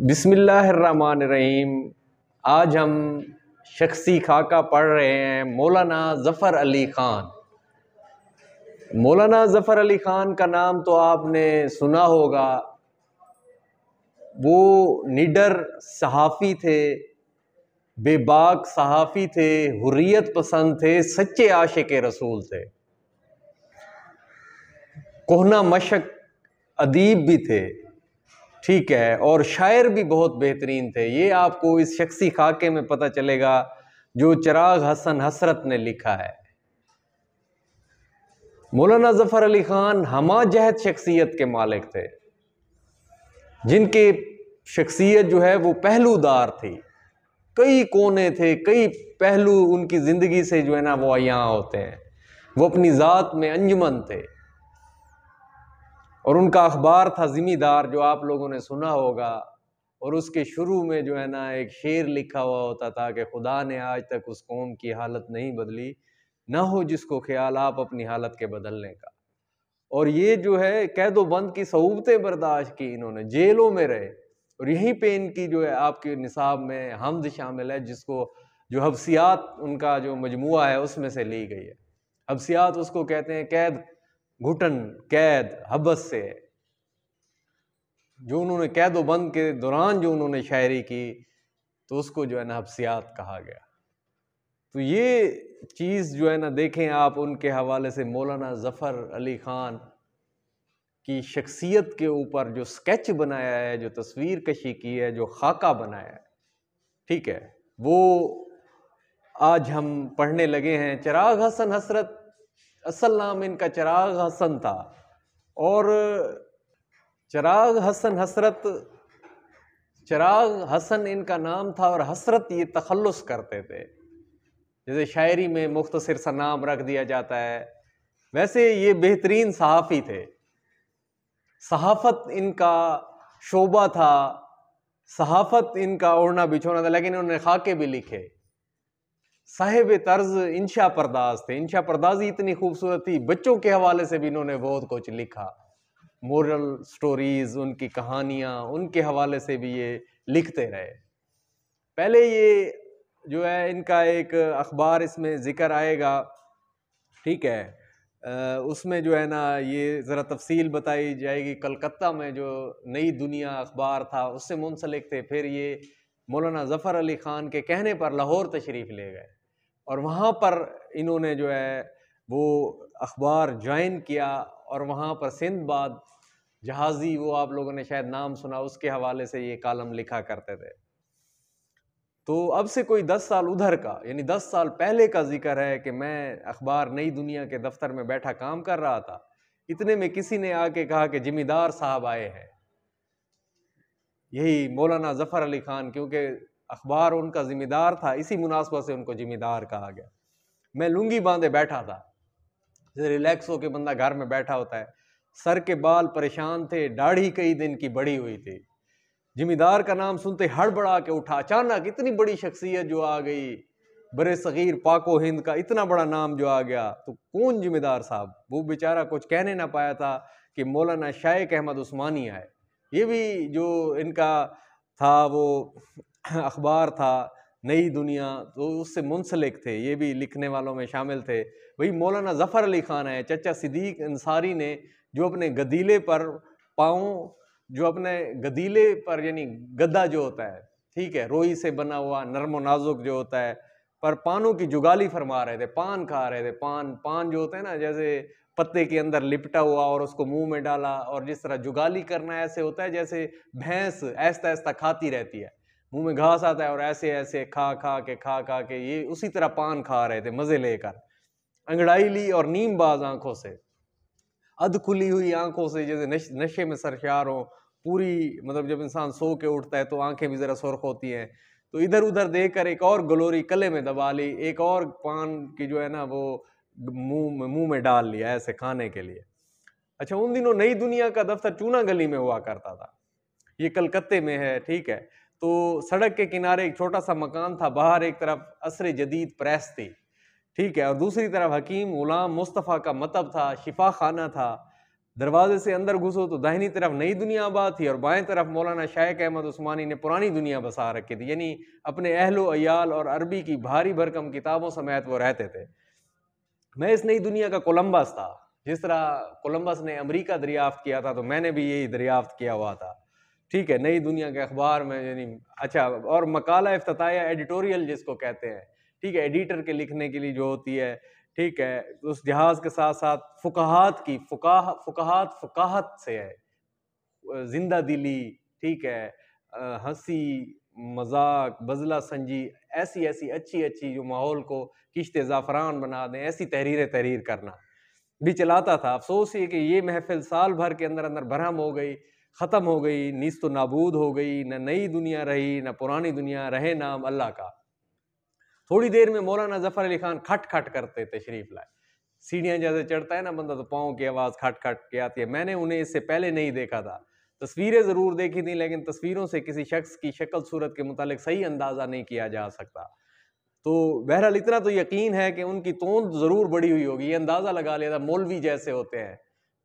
बिस्मिल्लाहिर्रहमानिर्रहीम। आज हम शख्सी खाका पढ़ रहे हैं मौलाना ज़फ़र अली ख़ान। मौलाना ज़फ़र अली ख़ान का नाम तो आपने सुना होगा। वो निडर सहाफ़ी थे, बेबाक सहाफ़ी थे, हुर्रियत पसंद थे, सच्चे आशिक़ रसूल थे, कोहना मशक अदीब भी थे, ठीक है, और शायर भी बहुत बेहतरीन थे। ये आपको इस शख्सी खाके में पता चलेगा जो चिराग हसन हसरत ने लिखा है। मौलाना ज़फ़र अली ख़ान हमा जहत शख्सियत के मालिक थे, जिनके शख्सियत जो है वो पहलूदार थी। कई कोने थे, कई पहलू उनकी ज़िंदगी से जो है ना वो यहाँ होते हैं। वो अपनी ज़ात में अंजुमन थे और उनका अखबार था ज़िम्मेदार, जो आप लोगों ने सुना होगा। और उसके शुरू में जो है ना एक शेर लिखा हुआ होता था कि खुदा ने आज तक उस कौम की हालत नहीं बदली, ना हो जिसको ख्याल आप अपनी हालत के बदलने का। और ये जो है कैदो बंद की सऊबतें बर्दाश्त की इन्होंने, जेलों में रहे, और यहीं पे इनकी जो है आपके निसाब में हमद शामिल है, जिसको जो हब्सियात उनका जो मजमुआ है उसमें से ली गई है। हब्सियात उसको कहते हैं कैद, घुटन कैद हबस से, जो उन्होंने कैदो बंद के दौरान जो उन्होंने शायरी की तो उसको जो है ना हब्सियात कहा गया। तो ये चीज़ जो है ना देखें आप उनके हवाले से मौलाना ज़फ़र अली ख़ान की शख्सियत के ऊपर जो स्केच बनाया है, जो तस्वीर कशी की है, जो खाका बनाया है, ठीक है, वो आज हम पढ़ने लगे हैं। चिराग हसन हसरत, असल नाम इनका चिराग हसन था, और चिराग हसन हसरत, चिराग हसन इनका नाम था, और हसरत ये तखल्लुस करते थे। जैसे शायरी में मुख्तसर सा नाम रख दिया जाता है, वैसे ये बेहतरीन सहाफ़ी थे। सहाफ़त इनका शोबा था, सहाफ़त इनका ओढ़ना बिछोना था, लेकिन उन्होंने खाके भी लिखे। साहिब तर्ज इंशा परदाज थे। इंशा परदाजी इतनी खूबसूरत थी, बच्चों के हवाले से भी इन्होंने बहुत कुछ लिखा। मोरल स्टोरीज, उनकी कहानियाँ, उनके हवाले से भी ये लिखते रहे। पहले ये जो है इनका एक अखबार इसमें ज़िक्र आएगा, ठीक है, उसमें जो है ना ये ज़रा तफसील बताई जाएगी। कलकत्ता में जो नई दुनिया अखबार था उससे मुंसलिक थे। फिर ये मौलाना ज़फ़र अली ख़ान के कहने पर लाहौर तशरीफ़ ले गए, और वहाँ पर इन्होंने जो है वो अखबार ज्वाइन किया, और वहाँ पर सिंदबाद जहाज़ी, वो आप लोगों ने शायद नाम सुना, उसके हवाले से ये कालम लिखा करते थे। तो अब से कोई 10 साल उधर का, यानी 10 साल पहले का जिक्र है कि मैं अखबार नई दुनिया के दफ्तर में बैठा काम कर रहा था। इतने में किसी ने आके कहा कि जिम्मेदार साहब आए हैं। यही मौलाना ज़फ़र अली ख़ान, क्योंकि अखबार उनका जिम्मेदार था, इसी मुनासबत से उनको जिम्मेदार कहा गया। मैं लुंगी बांधे बैठा था, जैसे रिलैक्स होके बंदा घर में बैठा होता है। सर के बाल परेशान थे, दाढ़ी कई दिन की बड़ी हुई थी। जिम्मेदार का नाम सुनते हड़बड़ा के उठा। अचानक इतनी बड़ी शख्सियत जो आ गई, बरे सगीर पाको हिंद का इतना बड़ा नाम जो आ गया, तो कौन जिम्मेदार साहब? वो बेचारा कुछ कहने ना पाया था कि मौलाना शाइख अहमद उस्मानी आए। ये भी जो इनका था वो अखबार था नई दुनिया, तो उससे मुंसलिक थे, ये भी लिखने वालों में शामिल थे। वही मौलाना ज़फ़र अली ख़ान आए। चचा सिद्दीक अंसारी ने जो अपने गदीले पर पाँव, जो अपने गदीले पर, यानी गद्दा जो होता है, ठीक है, रोई से बना हुआ नरम नाजुक जो होता है, पर पानों की जुगाली फरमा रहे थे, पान खा रहे थे। पान जो होता है ना, जैसे पत्ते के अंदर लिपटा हुआ और उसको मुंह में डाला, और जिस तरह जुगाली करना ऐसे होता है जैसे भैंस ऐसा ऐसा खाती रहती है, मुंह में घास आता है और ऐसे ऐसे खा खा के ये उसी तरह पान खा रहे थे मजे लेकर। अंगड़ाई ली और नीमबाज आंखों से, अध खुली हुई आंखों से, जैसे नशे में सरशार हो पूरी। मतलब जब इंसान सो के उठता है तो आंखें भी जरा सुर्ख होती हैं, तो इधर उधर देखकर एक और गलोरी कले में दबा ली, एक और पान की जो है ना वो मुंह में डाल लिया ऐसे खाने के लिए। अच्छा, उन दिनों नई दुनिया का दफ्तर चूना गली में हुआ करता था, ये कलकत्ते में है, ठीक है। तो सड़क के किनारे एक छोटा सा मकान था, बाहर एक तरफ असर जदीद प्रेस थी, ठीक है, और दूसरी तरफ हकीम गुलाम मुस्तफ़ा का मतब था, शिफा खाना था। दरवाजे से अंदर घुसो तो दाहिनी तरफ नई दुनिया आबाद थी और बाएं तरफ मौलाना शाइख अहमद उस्मानी ने पुरानी दुनिया बसा रखी थी। यानी अपने अहलो अयाल और अरबी की भारी भरकम किताबों समेत वो रहते थे। मैं इस नई दुनिया का कोलंबस था। जिस तरह कोलंबस ने अमेरिका दरियाफ्त किया था, तो मैंने भी यही दरियाफ्त किया हुआ था। ठीक है, नई दुनिया के अखबार में, यानी अच्छा, और मकाला इफ्तिताया एडिटोरियल जिसको कहते हैं, ठीक है, एडिटर के लिखने के लिए जो होती है, ठीक है, उस जहाज के साथ साथ फुकाहात की फुकाहात से है, जिंदा दिली, ठीक है, हंसी मजाक बजला संजी, ऐसी ऐसी अच्छी अच्छी जो माहौल को किश्ते ज़ाफ़रान बना दें, ऐसी तहरीर करना भी चलाता था। अफसोस ये कि ये महफिल साल भर के अंदर अंदर भरम हो गई, ख़त्म हो गई, नीस्तो नाबूद हो गई। न नई दुनिया रही, न पुरानी दुनिया, रहे नाम अल्लाह का। थोड़ी देर में मौलाना ज़फ़र अली खान खट खट करते तशरीफ़ लाए। सीढ़ियाँ जैसे चढ़ता है ना बंदा, तो पाँव की आवाज़ खट खट के आती है। मैंने उन्हें इससे पहले नहीं देखा था, तस्वीरें ज़रूर देखी थी, लेकिन तस्वीरों से किसी शख्स की शक्ल सूरत के मुतालिक सही अंदाज़ा नहीं किया जा सकता। तो बहरहाल इतना तो यकीन है कि उनकी तोंद ज़रूर बड़ी हुई होगी। ये अंदाज़ा लगा लिया था, मौलवी जैसे होते हैं,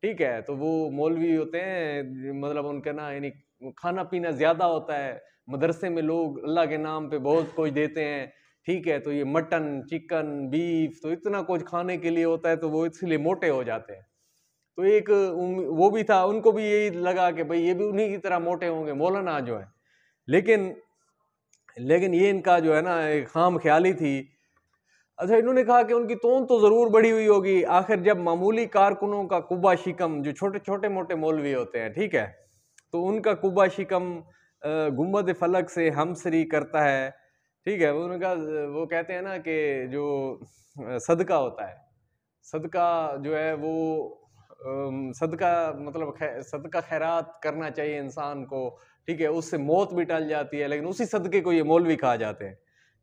ठीक है, तो वो मौलवी होते हैं, मतलब उनका ना, यानी खाना पीना ज़्यादा होता है। मदरसे में लोग अल्लाह के नाम पे बहुत कुछ देते हैं, ठीक है, तो ये मटन, चिकन, बीफ, तो इतना कुछ खाने के लिए होता है, तो वो इसलिए मोटे हो जाते हैं। तो एक वो भी था, उनको भी यही लगा कि भाई ये भी उन्हीं की तरह मोटे होंगे मौलाना जो है। लेकिन लेकिन ये इनका जो है ना एक खाम ख्याली थी। अच्छा, इन्होंने कहा कि उनकी तोंद तो ज़रूर बड़ी हुई होगी। आखिर जब मामूली कारकुनों का कुबा शिकम, जो छोटे छोटे मोटे मौलवी होते हैं, ठीक है, तो उनका कुबा शिकम गुंबद फलक से हमसरी करता है, ठीक है, उनका वो कहते हैं ना कि जो सदका होता है, सदका जो है वो सदका मतलब सदका खैरात करना चाहिए इंसान को, ठीक है, उससे मौत भी टल जाती है, लेकिन उसी सदके को ये मौलवी कहा जाते हैं।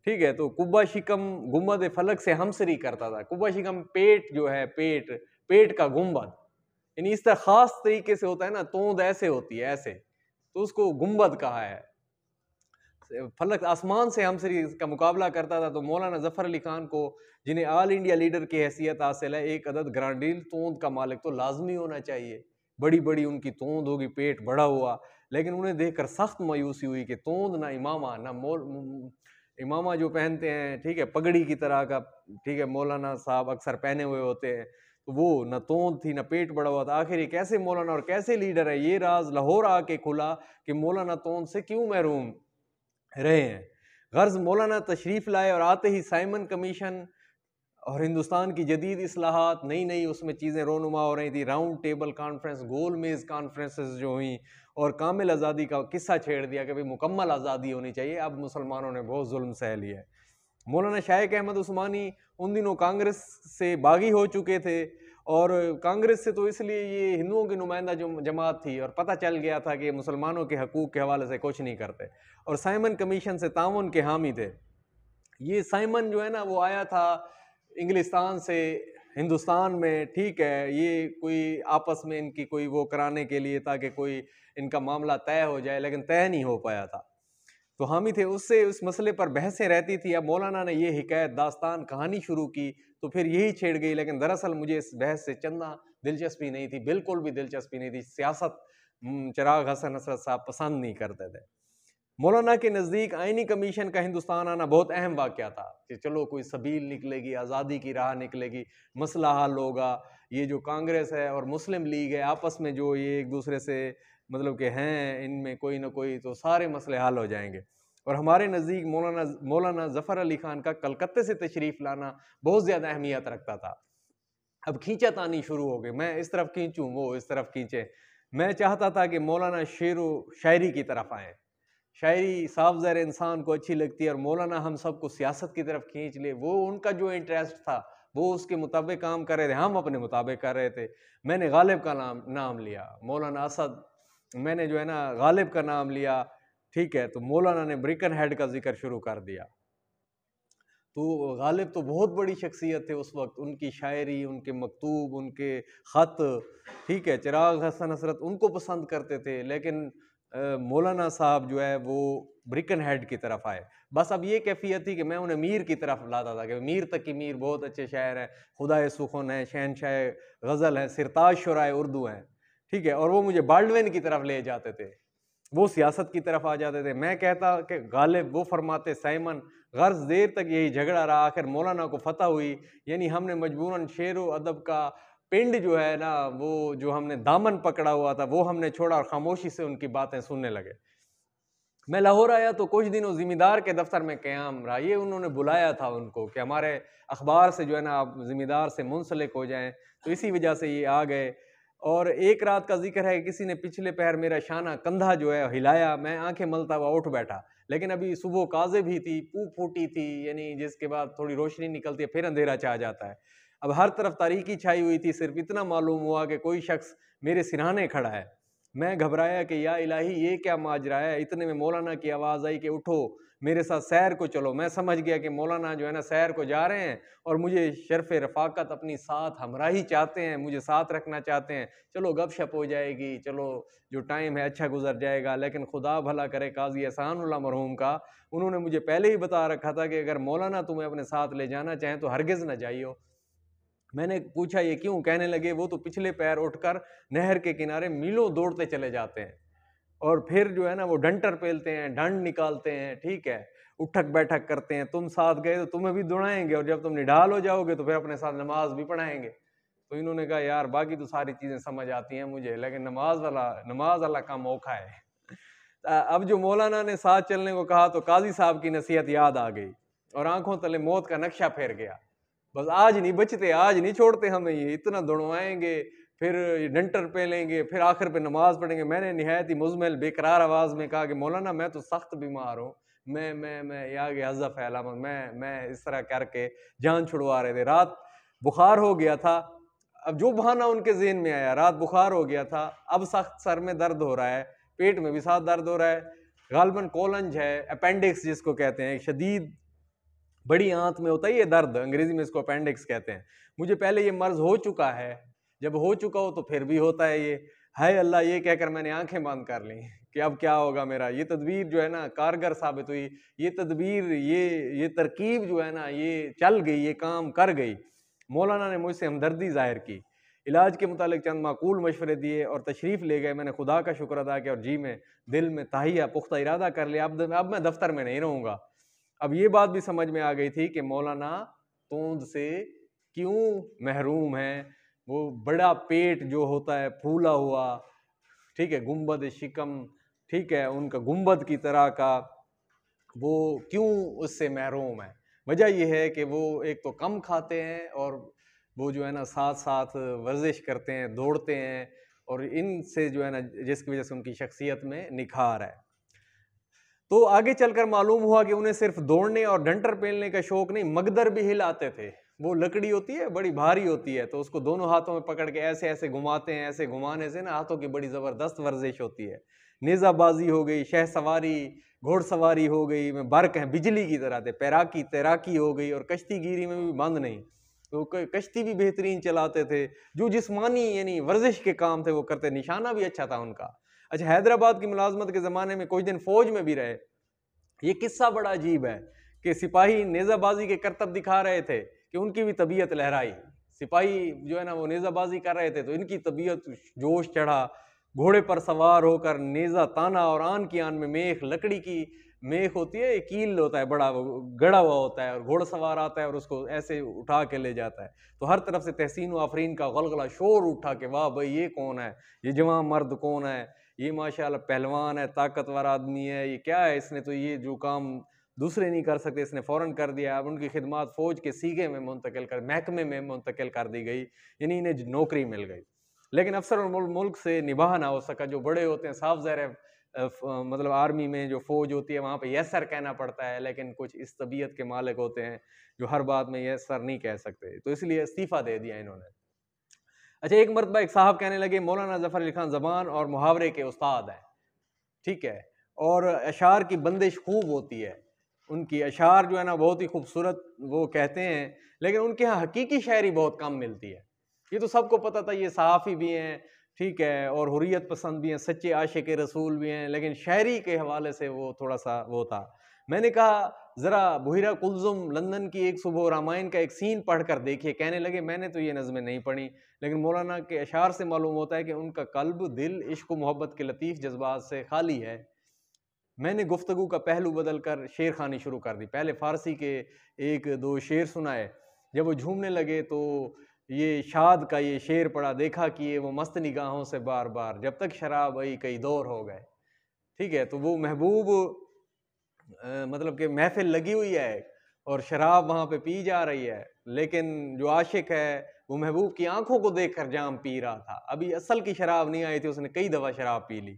ठीक है, तो कुब्बा शिकम गुंबद फलक से हमसरी करता था। कुब्बा शिकम पेट जो है, पेट का गुंबद, यानी इस तरह खास तरीके से होता है ना, तोंद ऐसे होती है ऐसे, तो उसको गुंबद कहा है। फलक आसमान से हमसरी का मुकाबला करता था। तो मौलाना जफर अली खान को, जिन्हें ऑल इंडिया लीडर की हैसियत हासिल है, एक अदद ग्रांडील तोंद का मालिक तो लाजमी होना चाहिए। बड़ी बड़ी उनकी तोंद होगी, पेट बड़ा हुआ, लेकिन उन्हें देखकर सख्त मायूसी हुई कि तोंद ना इमामा, ना इमामा जो पहनते हैं, ठीक है, पगड़ी की तरह का, ठीक है, मौलाना साहब अक्सर पहने हुए होते हैं, तो वो न तोंद थी न पेट बड़ा हुआ था। आखिर ये कैसे मौलाना और कैसे लीडर है? ये राज लाहौर आके खुला कि मौलाना तोंद से क्यों महरूम रहे हैं। गर्ज मौलाना तशरीफ़ लाए और आते ही साइमन कमीशन और हिंदुस्तान की जदीद इस्लाहात, नई नई उसमें चीज़ें रोनुमा हो रही थी। राउंड टेबल कॉन्फ्रेंस, गोल मेज़ कॉन्फ्रेंसेस जो हुई, और कामिल आज़ादी का किस्सा छेड़ दिया कि भाई मुकम्मल आज़ादी होनी चाहिए, अब मुसलमानों ने बहुत जुल्म सह लिया है। मौलाना शाइख अहमद उस्मानी उन दिनों कांग्रेस से बागी हो चुके थे, और कांग्रेस से तो इसलिए ये हिंदुओं की नुमाइंदा जो जमात थी, और पता चल गया था कि मुसलमानों के हकूक़ के हवाले से कुछ नहीं करते, और साइमन कमीशन से ताउन के हामी थे। ये साइमन जो है ना, वो आया था इंग्लिस्तान से हिंदुस्तान में, ठीक है, ये कोई आपस में इनकी कोई वो कराने के लिए, ताकि कोई इनका मामला तय हो जाए, लेकिन तय नहीं हो पाया था। तो हामी थे, उससे उस मसले पर बहसें रहती थी। अब मौलाना ने ये हिकायत दास्तान कहानी शुरू की, तो फिर यही छेड़ गई। लेकिन दरअसल मुझे इस बहस से चंदा दिलचस्पी नहीं थी, बिल्कुल भी दिलचस्पी नहीं थी। सियासत चिराग हसन हसरत साहब पसंद नहीं करते थे। मौलाना के नज़दीक आइनी कमीशन का हिंदुस्तान आना बहुत अहम वाक़या था कि चलो कोई सबील निकलेगी, आज़ादी की राह निकलेगी, मसला हल होगा। ये जो कांग्रेस है और मुस्लिम लीग है, आपस में जो ये एक दूसरे से मतलब कि हैं, इनमें कोई ना कोई तो सारे मसले हल हो जाएंगे। और हमारे नज़दीक मौलाना ज़फ़र अली खान का कलकत्ते से तशरीफ़ लाना बहुत ज़्यादा अहमियत रखता था। अब खींचातानी शुरू हो गई, मैं इस तरफ खींचूँ, वो इस तरफ खींचे। मैं चाहता था कि मौलाना शेर व शायरी की तरफ आएँ, शायरी साफ ज़हर इंसान को अच्छी लगती है, और मौलाना हम सबको सियासत की तरफ खींच ले। वो उनका जो इंटरेस्ट था वो उसके मुताबिक काम कर रहे थे, हम अपने मुताबिक कर रहे थे। मैंने गालिब का नाम लिया, मौलाना असद, मैंने जो है ना गालिब का नाम लिया, ठीक है, तो मौलाना ने ब्रिकन हेड का जिक्र शुरू कर दिया। तो गालिब तो बहुत बड़ी शख्सियत थे उस वक्त, उनकी शायरी, उनके मकतूब, उनके ख़त, ठीक है, चिराग हसन हसरत उनको पसंद करते थे। लेकिन मौलाना साहब जो है वो ब्रिकन हेड की तरफ आए। बस अब ये कैफियत थी कि मैं उन्हें मीर की तरफ लाता था कि मीर तकी मीर बहुत अच्छे शायर हैं, खुदाए सुखन है, शहनशाह गज़ल हैं, सिरताज शुराए उर्दू हैं। ठीक है, और वो मुझे बाल्डविन की तरफ ले जाते थे, वो सियासत की तरफ आ जाते थे। मैं कहता कि गालिब, वो फरमाते साइमन। गर्ज देर तक यही झगड़ा रहा, आखिर मौलाना को फतह हुई। यानी हमने मजबूरन शेर व अदब का पिंड जो है ना, वो जो हमने दामन पकड़ा हुआ था वो हमने छोड़ा और खामोशी से उनकी बातें सुनने लगे। मैं लाहौर आया तो कुछ दिनों ज़िम्मेदार के दफ्तर में क़याम रहा। ये उन्होंने बुलाया था उनको कि हमारे अखबार से जो है ना आप ज़िम्मेदार से मुंसलिक हो जाएं, तो इसी वजह से ये आ गए। और एक रात का जिक्र है कि किसी ने पिछले पहर मेरा शाना कंधा जो है हिलाया, मैं आंखें मलता हुआ उठ बैठा। लेकिन अभी सुबह काज़े भी थी, पू फूटी थी, यानी जिसके बाद थोड़ी रोशनी निकलती है, फिर अंधेरा छा जाता है। अब हर तरफ तारीकी छाई हुई थी, सिर्फ इतना मालूम हुआ कि कोई शख्स मेरे सिरहाने खड़ा है। मैं घबराया कि या इलाही ये क्या माजरा है। इतने में मौलाना की आवाज़ आई कि उठो, मेरे साथ सैर को चलो। मैं समझ गया कि मौलाना जो है ना सैर को जा रहे हैं और मुझे शर्फ़ रफ़ाकत अपनी साथ हमराही चाहते हैं, मुझे साथ रखना चाहते हैं। चलो गपशप हो जाएगी, चलो जो टाइम है अच्छा गुजर जाएगा। लेकिन खुदा भला करे काज़ी एहसानुल्लाह मरहूम का, उन्होंने मुझे पहले ही बता रखा था कि अगर मौलाना तुम्हें अपने साथ ले जाना चाहें तो हरगिज़ ना जाइयो। मैंने पूछा ये क्यों? कहने लगे वो तो पिछले पैर उठकर नहर के किनारे मीलों दौड़ते चले जाते हैं और फिर जो है ना वो डंटर पेलते हैं, डंड निकालते हैं, ठीक है, उठक बैठक करते हैं। तुम साथ गए तो तुम्हें भी दौड़ाएंगे और जब तुम निढाल हो जाओगे तो फिर अपने साथ नमाज भी पढ़ाएंगे। तो इन्होंने कहा यार बाकी तो सारी चीजें समझ आती हैं मुझे, लेकिन नमाज वाला काम औखा है। अब जो मौलाना ने साथ चलने को कहा तो काजी साहब की नसीहत याद आ गई और आंखों तले मौत का नक्शा फेर गया। बस आज नहीं बचते, आज नहीं छोड़ते हमें, ये इतना दौड़वाएंगे, फिर डंटर पे लेंगे, फिर आखिर पे नमाज पढ़ेंगे। मैंने निहायत ही मुजमल बेकरार आवाज में कहा कि मौलाना मैं तो सख्त बीमार हूँ, मैं या गया हज़फ है अलामत, मैं इस तरह करके जान छुड़वा रहे थे। रात बुखार हो गया था। अब जो बहाना उनके ज़हन में आया, रात बुखार हो गया था, अब सख्त सर में दर्द हो रहा है, पेट में भी साथ दर्द हो रहा है, गालबन कोलंज है, अपेंडिक्स जिसको कहते हैं, शदीद बड़ी आंत में होता है ये दर्द, अंग्रेजी में इसको अपेंडिक्स कहते हैं। मुझे पहले ये मर्ज हो चुका है, जब हो चुका हो तो फिर भी होता है ये। हाय अल्लाह, ये कहकर मैंने आंखें बंद कर ली कि अब क्या होगा मेरा। ये तदबीर जो है ना कारगर साबित हुई, ये तदबीर, ये तरकीब जो है ना ये चल गई, ये काम कर गई। मौलाना ने मुझसे हमदर्दी जाहिर की, इलाज के मुतालिक चंद माकूल मशवरे दिए और तशरीफ़ ले गए। मैंने खुदा का शुक्र अदा किया और जी में दिल में ताहिया पुख्ता इरादा कर लिया, अब मैं दफ्तर में नहीं रहूँगा। अब ये बात भी समझ में आ गई थी कि मौलाना तोंद से क्यों महरूम है। वो बड़ा पेट जो होता है फूला हुआ, ठीक है, गुंबद शिकम, ठीक है, उनका गुंबद की तरह का, वो क्यों उससे महरूम है? वजह यह है कि वो एक तो कम खाते हैं और वो जो है ना साथ साथ वर्जिश करते हैं, दौड़ते हैं, और इनसे जो है ना जिसकी वजह से उनकी शख्सियत में निखार है। तो आगे चलकर मालूम हुआ कि उन्हें सिर्फ दौड़ने और डंटर पेलने का शौक नहीं, मगदर भी हिलाते थे। वो लकड़ी होती है, बड़ी भारी होती है, तो उसको दोनों हाथों में पकड़ के ऐसे ऐसे घुमाते हैं। ऐसे घुमाने से ना हाथों की बड़ी ज़बरदस्त वर्जिश होती है। नेज़ाबाजी हो गई, शह सवारी, घोड़सवारी हो गई, में बर्क हैं बिजली की तरह थे, तैराकी हो गई, और कश्ती गिरी में भी बंद नहीं। तो कश्ती भी बेहतरीन चलाते थे। जो जिस्मानी यानी वर्जिश के काम थे वो करते, निशाना भी अच्छा था उनका। अच्छा, हैदराबाद की मुलाजमत के ज़माने में कुछ दिन फौज में भी रहे। ये किस्सा बड़ा अजीब है कि सिपाही नेज़ाबाजी के करतब दिखा रहे थे कि उनकी भी तबीयत लहराई। सिपाही जो है ना वो नेज़ाबाजी कर रहे थे तो इनकी तबीयत जोश चढ़ा। घोड़े पर सवार होकर नेज़ा ताना और आन की आन में मेख, लकड़ी की मेख होती है, एक कील होता है बड़ा, वो गड़ा हुआ होता है, और घोड़सवार आता है और उसको ऐसे उठा के ले जाता है। तो हर तरफ से तहसीन व आफरीन का गलगला शोर उठा कि वाह भाई ये कौन है, ये जवान मर्द कौन है, ये माशाल्लाह पहलवान है, ताकतवर आदमी है, ये क्या है, इसने तो ये जो काम दूसरे नहीं कर सकते इसने फ़ौरन कर दिया। अब उनकी खिदमत फ़ौज के सीगे में मुंतकिल कर, महकमे में मुंतकिल कर दी गई, यानी इन्हें नौकरी मिल गई। लेकिन अफसर और मुल्क से निभाह ना हो सका। जो बड़े होते हैं, साफ ज़ाहिर है, मतलब आर्मी में जो फ़ौज होती है वहाँ पे यस सर कहना पड़ता है, लेकिन कुछ इस तबीयत के मालिक होते हैं जो हर बात में यस सर नहीं कह सकते, तो इसलिए इस्तीफ़ा दे दिया इन्होंने। अच्छा, एक मरतबा एक साहब कहने लगे मौलाना ज़फ़र अली खान ज़बान और मुहावरे के उस्ताद हैं, ठीक है, और अशार की बंदिश खूब होती है। उनकी अशार जो है ना बहुत ही खूबसूरत वो कहते हैं, लेकिन उनके यहाँ हकीकी शायरी बहुत कम मिलती है। ये तो सबको पता था, ये सहाफ़ी भी हैं, ठीक है, और हुर्रियत पसंद भी हैं, सच्चे आशिक रसूल भी हैं, लेकिन शायरी के हवाले से वो थोड़ा सा वो था। मैंने कहा ज़रा बुहिरा कुलज़ुम लंदन की एक सुबह रामायण का एक सीन पढ़ कर देखिए। कहने लगे मैंने तो ये नज़्में नहीं पढ़ी, लेकिन मौलाना के अशार से मालूम होता है कि उनका कल्ब, दिल इश्क व मोहब्बत के लतीफ़ जज़्बात से खाली है। मैंने गुफ्तगू का पहलू बदल कर शेर खानी शुरू कर दी। पहले फ़ारसी के 1-2 शेर सुनाए। जब वो झूमने लगे तो ये शाद का ये शेर पढ़ा, देखा कि ये वो मस्त निगाहों से बार-बार, जब तक शराब आई कई दौर हो गए। ठीक है? तो वो महबूब मतलब कि महफ़िल लगी हुई है और शराब वहाँ पे पी जा रही है, लेकिन जो आशिक है, वो महबूब की आँखों को देखकर जाम पी रहा था। अभी असल की शराब नहीं आई थी, उसने कई दफ़ा शराब पी ली।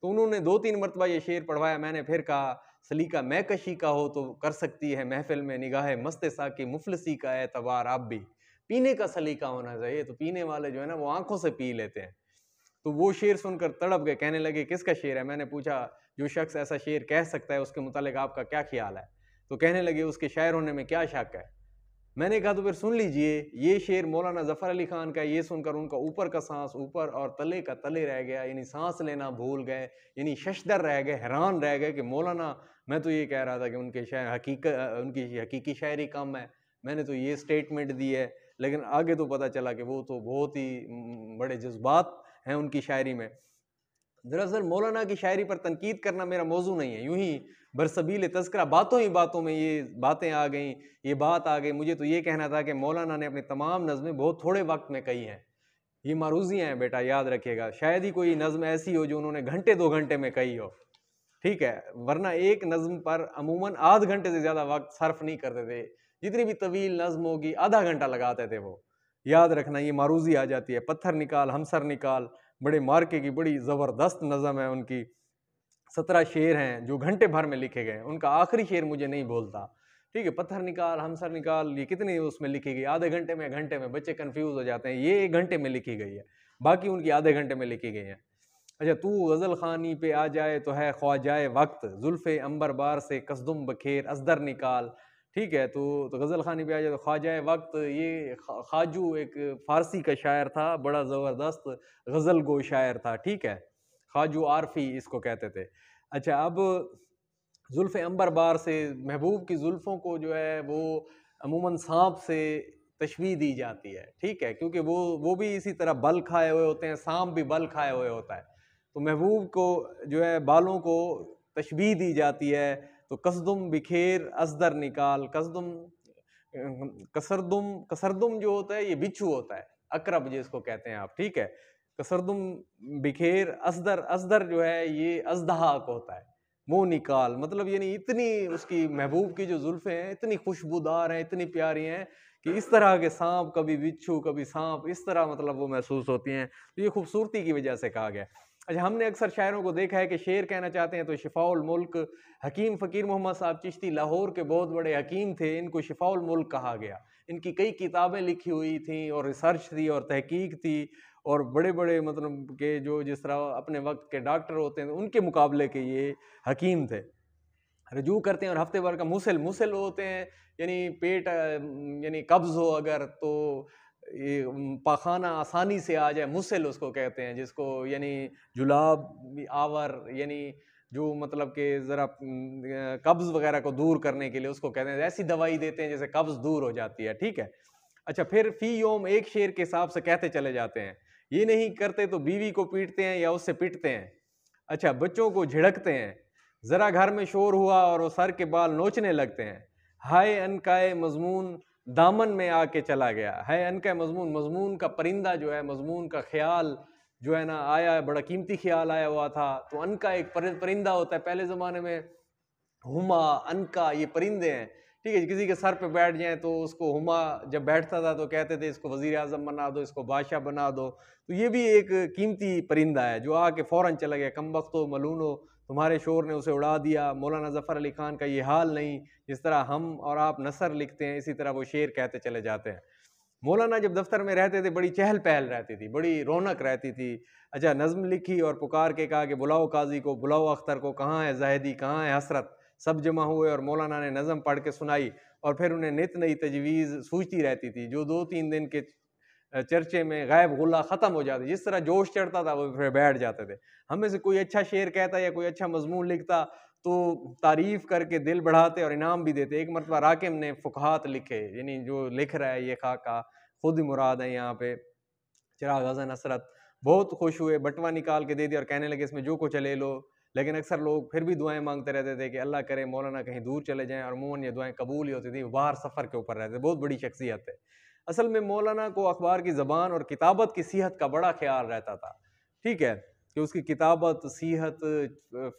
तो उन्होंने 2-3 मरतबा ये शेर पढ़वाया, मैंने फिर कहा, सलीका महकशी का हो तो कर सकती है महफ़िल में निगाहे मस्त साकी मुफ़लिसी का एतबार अब भी। पीने का सलीका होना चाहिए, तो पीने वाले जो है ना, वो आँखों से पी लेते हैं। तो वो शेर सुनकर तड़प गए, कहने लगे किसका शेर है? मैंने पूछा जो शख्स ऐसा शेर कह सकता है उसके मुतालिक आपका क्या ख्याल है? तो कहने लगे उसके शायर होने में क्या शक है? मैंने कहा तो फिर सुन लीजिए, ये शेर मौलाना ज़फ़र अली ख़ान का है। ये सुनकर उनका ऊपर का साँस ऊपर और तले का तले रह गया, यानी साँस लेना भूल गए, यानी शशदर रह गए, हैरान रह गए कि मौलाना, मैं तो ये कह रहा था कि उनके उनकी हकीकी शायरी कम है, मैंने तो ये स्टेटमेंट दी है, लेकिन आगे तो पता चला कि वो तो बहुत ही बड़े जज़्बात हैं उनकी शायरी में। दरअसल मौलाना की शायरी पर तनकीद करना मेरा मौजू नहीं है, यूं ही बरसबील तज़किरा बातों ही बातों में ये बातें आ गई, ये बात आ गई। मुझे तो ये कहना था कि मौलाना ने अपनी तमाम नज़में बहुत थोड़े वक्त में कही हैं। ये मारूज़ियाँ हैं बेटा, याद रखिएगा। शायद ही कोई नज़्म ऐसी हो जो उन्होंने घंटे 2 घंटे में कही हो, ठीक है? वरना एक नज़्म पर अमूमन आध घंटे से ज़्यादा वक्त सर्फ नहीं करते थे। जितनी भी तवील नज़्म होगी आधा घंटा लगाते थे वो। याद रखना, ये मारूज़ी आ जाती है। पत्थर निकाल हमसर निकाल, बड़े मार्के की बड़ी ज़बरदस्त नज़म है उनकी। 17 शेर हैं जो घंटे भर में लिखे गए। उनका आखिरी शेर मुझे नहीं भूलता। ठीक है? पत्थर निकाल हमसर निकाल, ये कितनी उसमें लिखी गई, आधे घंटे में, घंटे में, बच्चे कन्फ्यूज़ हो जाते हैं। ये 1 घंटे में लिखी गई है, बाकी उनकी आधे घंटे में लिखी गई है। अच्छा, तू ग़ज़ल ख़ानी पे आ जाए तो है ख्वाजाए वक़्त, ज़ुल्फ़े अंबर बार से कसदुम बखेर अज़दर निकाल। ठीक है? तो ग़ज़ल ख़ानी पे आ जाए तो ख्वाजाए वक़्त, ये ख़ाजू एक फ़ारसी का शायर था, बड़ा ज़बरदस्त ग़ज़ल गो शायर था। ठीक है? ख्वाजू आरफ़ी इसको कहते थे। अच्छा, अब ज़ुल्फ़े अंबर बार से महबूब की ज़ुल्फ़ों को जो है वो अमूमन साँप से तशबीह दी जाती है, ठीक है? क्योंकि वो भी इसी तरह बल खाए हुए होते हैं, साँप भी बल खाए हुए होता है। तो महबूब को जो है बालों को तशबीह दी जाती है, तो कसदुम बिखेर अज़दर निकाल, कसरदुम जो होता है ये बिच्छू होता है, अक़रब जिसको कहते हैं आप, ठीक है? कसरदुम बिखेर अज़दर, अज़दर जो है ये अज़दहाक होता है, मुँह निकाल, मतलब यानी इतनी उसकी महबूब की जो ज़ुल्फ़ें हैं, इतनी खुशबूदार हैं, इतनी प्यारी हैं कि इस तरह के साँप, कभी बिच्छू, कभी साँप, इस तरह मतलब वो महसूस होती हैं। तो ये खूबसूरती की वजह से कहा गया। अच्छा, हमने अक्सर शायरों को देखा है कि शेर कहना चाहते हैं तो शिफ़ाउल मुल्क, हकीम फ़कीर मोहम्मद साहब चिश्ती लाहौर के बहुत बड़े हकीम थे, इनको शिफ़ाउल मुल्क कहा गया। इनकी कई किताबें लिखी हुई थीं और रिसर्च थी और तहकीक थी, और बड़े-बड़े मतलब के जो जिस तरह अपने वक़्त के डॉक्टर होते हैं, उनके मुकाबले के ये हकीम थे। रजू करते हैं और हफ्ते भर का मुसल होते हैं, यानी पेट यानी कब्ज़ हो अगर तो ये पाखाना आसानी से आ जाए, मुसल उसको कहते हैं, जिसको यानी जुलाब आवर, यानी जो मतलब कि ज़रा कब्ज़ वगैरह को दूर करने के लिए उसको कहते हैं, ऐसी दवाई देते हैं जैसे कब्ज़ दूर हो जाती है, ठीक है? अच्छा, फिर फ़ी यौम एक शेर के हिसाब से कहते चले जाते हैं। ये नहीं करते तो बीवी को पीटते हैं या उससे पिटते हैं। अच्छा, बच्चों को झिड़कते हैं। ज़रा घर में शोर हुआ और वो सर के बाल नोचने लगते हैं। हाय अनकाए मज़मून दामन में आके चला गया। हाय अनकाए मज़मून, मज़मून का परिंदा जो है, मज़मून का ख़्याल जो है ना आया है, बड़ा कीमती ख़्याल आया हुआ था। तो अनका एक परिंदा होता है, पहले ज़माने में हुमा, अनका ये परिंदे हैं, ठीक है? किसी के सर पे बैठ जाएँ तो उसको हुमा जब बैठता था तो कहते थे इसको वज़ीर-ए-आज़म बना दो, इसको बादशाह बना दो। तो ये भी एक कीमती परिंदा है जो आके फ़ौरन चला गया, कमबख्तो मलूनो, तुम्हारे शोर ने उसे उड़ा दिया। मौलाना ज़फ़र अली ख़ान का ये हाल नहीं, जिस तरह हम और आप नसर लिखते हैं, इसी तरह वो शेर कहते चले जाते हैं। मौलाना जब दफ्तर में रहते थे बड़ी चहल-पहल रहती थी, बड़ी रौनक रहती थी। अच्छा, नज़्म लिखी और पुकार के कहा कि बुलाओ काज़ी को, बुलाओ अख्तर को, कहाँ है ज़ाहिदी, कहाँ है हसरत? सब जमा हुए और मौलाना ने नज़्म पढ़ के सुनाई और फिर उन्हें नित नई तजवीज़ सूझती रहती थी, जो 2-3 दिन के चर्चे में गायब गुल्ला ख़त्म हो जाते, जिस तरह जोश चढ़ता था वो फिर बैठ जाते थे। हम में से कोई अच्छा शेर कहता या कोई अच्छा मज़मून लिखता तो तारीफ़ करके दिल बढ़ाते और इनाम भी देते। एक मरतबा राकिम ने फ़ुक़हात लिखे, यानी जो लिख रहा है ये ख़ाका खुद ही मुराद है यहाँ पे, चिराग हसन हसरत, बहुत खुश हुए, बटवा निकाल के दे दिया और कहने लगे इसमें जो कुछ है ले लो। लेकिन अक्सर लोग फिर भी दुआएँ माँगते रहते थे कि अल्लाह करे मौलाना कहीं दूर चले जाएँ, और अमूमन ये दुआएँ कबूल ही होती थी, बाहर सफ़र के ऊपर रहते, बहुत बड़ी शख्सियत है। असल में मौलाना को अखबार की ज़बान और किताबत की सेहत का बड़ा ख़्याल रहता था, ठीक है? कि उसकी किताबत, सेहत,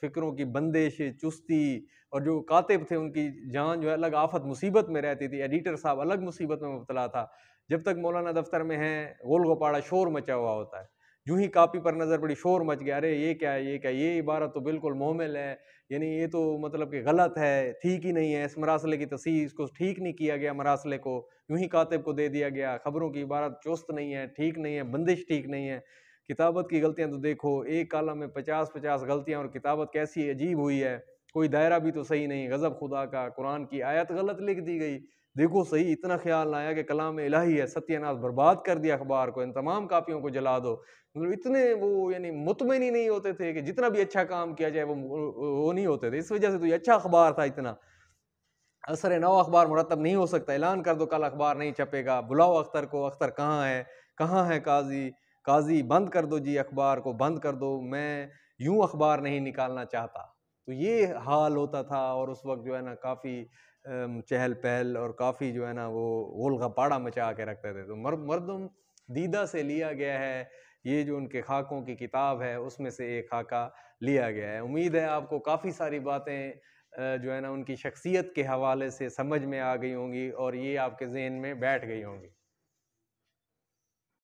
फ़िक्रों की बंदिश, चुस्ती, और जो कातिब थे उनकी जान जो है अलग आफ़त मुसीबत में रहती थी, एडिटर साहब अलग मुसीबत में मुब्तला था। जब तक मौलाना दफ्तर में हैं, गोल-गपाड़ा शोर मचा हुआ होता है। यूँ ही कॉपी पर नज़र पड़ी, शोर मच गया, अरे ये क्या है, ये क्या है? ये इबारत तो बिल्कुल मुहमिल है, यानी ये तो मतलब कि गलत है, ठीक ही नहीं है, इस मरासले की तसीह इसको ठीक नहीं किया गया मरासले को, यूँ ही कातिब को दे दिया गया, खबरों की इबारत चुस्त नहीं है, ठीक नहीं है, बंदिश ठीक नहीं है। किताबत की गलतियाँ तो देखो, एक कॉलम में 50-50 गलतियाँ, और किताबत कैसी अजीब हुई है, कोई दायरा भी तो सही नहीं, गज़ब खुदा का, कुरान की आयत गलत लिख दी गई। देखो सही, इतना ख़्याल ना आया कि कलाम इलाही है, सत्यानाश बर्बाद कर दिया अखबार को, इन तमाम कापियों को जला दो। मतलब इतने वो यानी मुतमिन ही नहीं होते थे कि जितना भी अच्छा काम किया जाए वो नहीं होते थे। इस वज़ह से तो ये अच्छा अखबार था इतना। असर नौ अखबार मुरतब नहीं हो सकता, ऐलान कर दो कल अखबार नहीं छपेगा, बुलाओ अख्तर को, अख्तर कहाँ है? कहाँ है काज़ी? काज़ी बंद कर दो जी अखबार को, बंद कर दो, मैं यूँ अखबार नहीं निकालना चाहता। तो ये हाल होता था, और उस वक़्त जो है ना काफ़ी चहल-पहल, और काफ़ी जो है ना वो गोल-गपाड़ा मचा के रखते थे। तो मरदुम दीदा से लिया गया है, ये जो उनके खाकों की किताब है उसमें से एक खाका लिया गया है। उम्मीद है आपको काफ़ी सारी बातें जो है ना उनकी शख्सियत के हवाले से समझ में आ गई होंगी, और ये आपके ज़हन में बैठ गई होंगी।